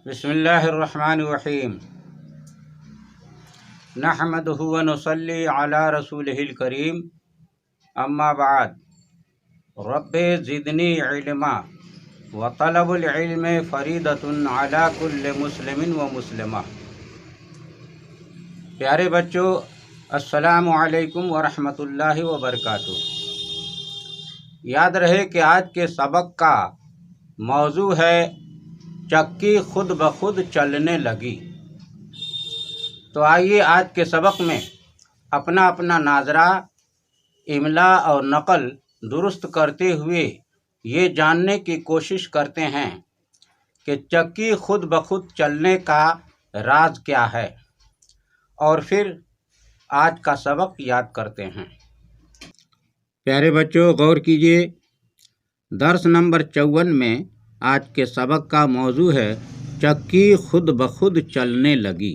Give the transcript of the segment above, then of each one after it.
बिस्मिल्लाहिर्रहमानिर्रहीम नहमदुहु व नुसल्ली अला रसूलिहिल करीम अम्मा बाद रब्बे ज़िदनी इल्मा व तलबुल इल्म फ़रीदतुन अला कुल्लि मुस्लिमिन व मुस्लिमा। प्यारे बच्चों, अस्सलामु अलैकुम व रहमतुल्लाहि व बरकातुहू। याद रहे कि आज के सबक का मौजू है चक्की खुद ब खुद चलने लगी। तो आइए आज के सबक में अपना अपना नाजरा, इमला और नकल दुरुस्त करते हुए ये जानने की कोशिश करते हैं कि चक्की खुद ब खुद चलने का राज क्या है, और फिर आज का सबक याद करते हैं। प्यारे बच्चों, गौर कीजिए। दर्स नंबर 54 में आज के सबक का मौजू है चक्की खुद ब खुद चलने लगी।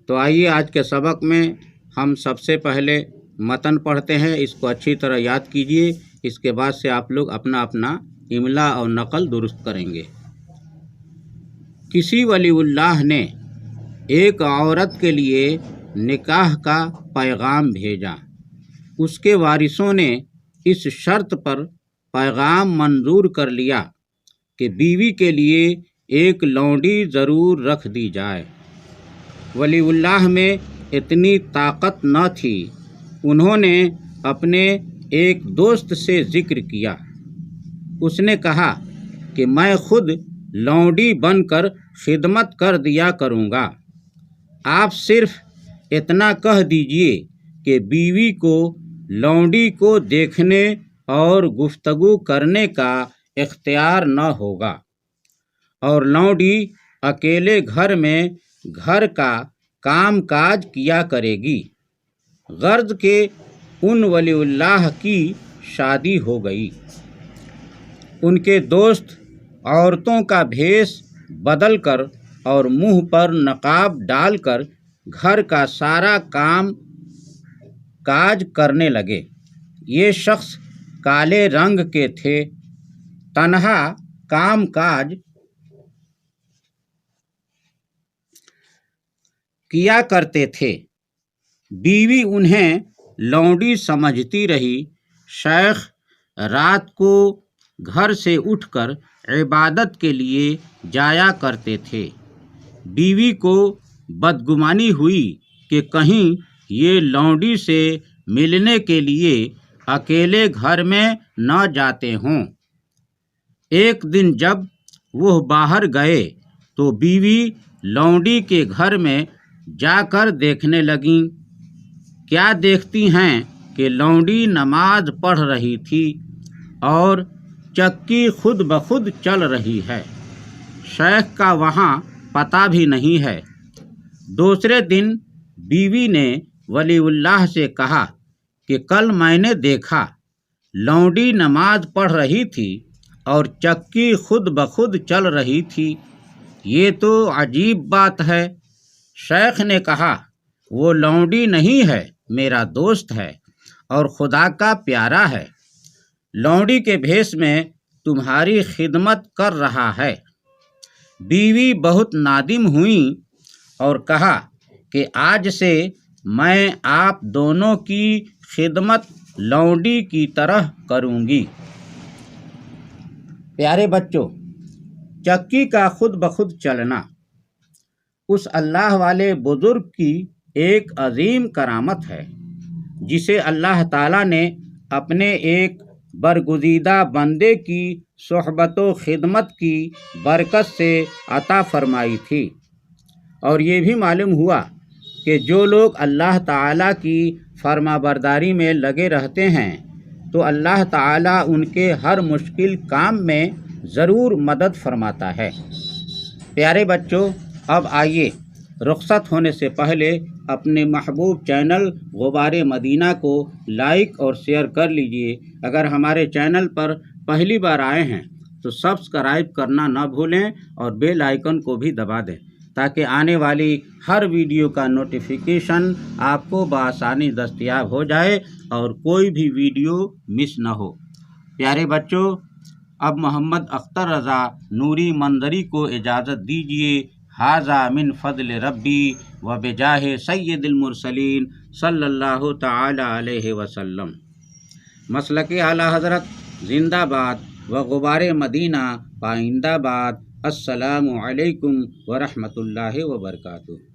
तो आइए आज के सबक में हम सबसे पहले मतन पढ़ते हैं। इसको अच्छी तरह याद कीजिए। इसके बाद से आप लोग अपना अपना इमला और नकल दुरुस्त करेंगे। किसी वलीउल्लाह ने एक औरत के लिए निकाह का पैगाम भेजा। उसके वारिसों ने इस शर्त पर पैगाम मंजूर कर लिया कि बीवी के लिए एक लौंडी ज़रूर रख दी जाए। वलीउल्लाह में इतनी ताकत न थी। उन्होंने अपने एक दोस्त से ज़िक्र किया। उसने कहा कि मैं खुद लौंडी बनकर खिदमत कर दिया करूँगा। आप सिर्फ इतना कह दीजिए कि बीवी को लौंडी को देखने और गुफ्तगू करने का इख्तियार न होगा, और लौंडी अकेले घर में घर का काम काज किया करेगी। गर्ज के उन वलीउल्लाह की शादी हो गई। उनके दोस्त औरतों का भेष बदलकर और मुंह पर नकाब डालकर घर का सारा काम काज करने लगे। ये शख्स काले रंग के थे, तन्हा काम काज किया करते थे। बीवी उन्हें लौंडी समझती रही। शेख रात को घर से उठकर इबादत के लिए जाया करते थे। बीवी को बदगुमानी हुई कि कहीं ये लौंडी से मिलने के लिए अकेले घर में न जाते हों। एक दिन जब वो बाहर गए तो बीवी लौंडी के घर में जाकर देखने लगीं। क्या देखती हैं कि लौंडी नमाज पढ़ रही थी और चक्की खुद ब खुद चल रही है। शेख का वहाँ पता भी नहीं है। दूसरे दिन बीवी ने वलीउल्लाह से कहा कि कल मैंने देखा लौंडी नमाज पढ़ रही थी और चक्की खुद ब खुद चल रही थी। ये तो अजीब बात है। शेख ने कहा, वो लौंडी नहीं है, मेरा दोस्त है और खुदा का प्यारा है। लौंडी के भेष में तुम्हारी खिदमत कर रहा है। बीवी बहुत नादिम हुई और कहा कि आज से मैं आप दोनों की खिदमत लौंडी की तरह करूँगी। प्यारे बच्चों, चक्की का खुद ब खुद चलना उस अल्लाह वाले बुजुर्ग की एक अजीम करामत है, जिसे अल्लाह ताला ने अपने एक बरगुज़ीदा बंदे की सोहबत व खिदमत की बरकत से अता फरमाई थी। और ये भी मालूम हुआ कि जो लोग अल्लाह ताला की फरमाबरदारी में लगे रहते हैं तो अल्लाह ताला उनके हर मुश्किल काम में ज़रूर मदद फरमाता है। प्यारे बच्चों, अब आइए रुखसत होने से पहले अपने महबूब चैनल गुबारे मदीना को लाइक और शेयर कर लीजिए। अगर हमारे चैनल पर पहली बार आए हैं तो सब्सक्राइब करना न भूलें और बेल आइकन को भी दबा दें, ताकि आने वाली हर वीडियो का नोटिफिकेशन आपको बआसानी दस्तयाब हो जाए और कोई भी वीडियो मिस न हो। प्यारे बच्चों, اب محمد اختر رضا نوری منظری کو اجازت دیجیے۔ ھذا من فضل ربی و بجاہ سید المرسلین صلی اللہ تعالی علیہ وسلم۔ مسلک اعلیٰ حضرت زندہ باد و غبار مدینہ پائندہ باد۔ السلام علیکم ورحمۃ اللہ وبرکاتہ۔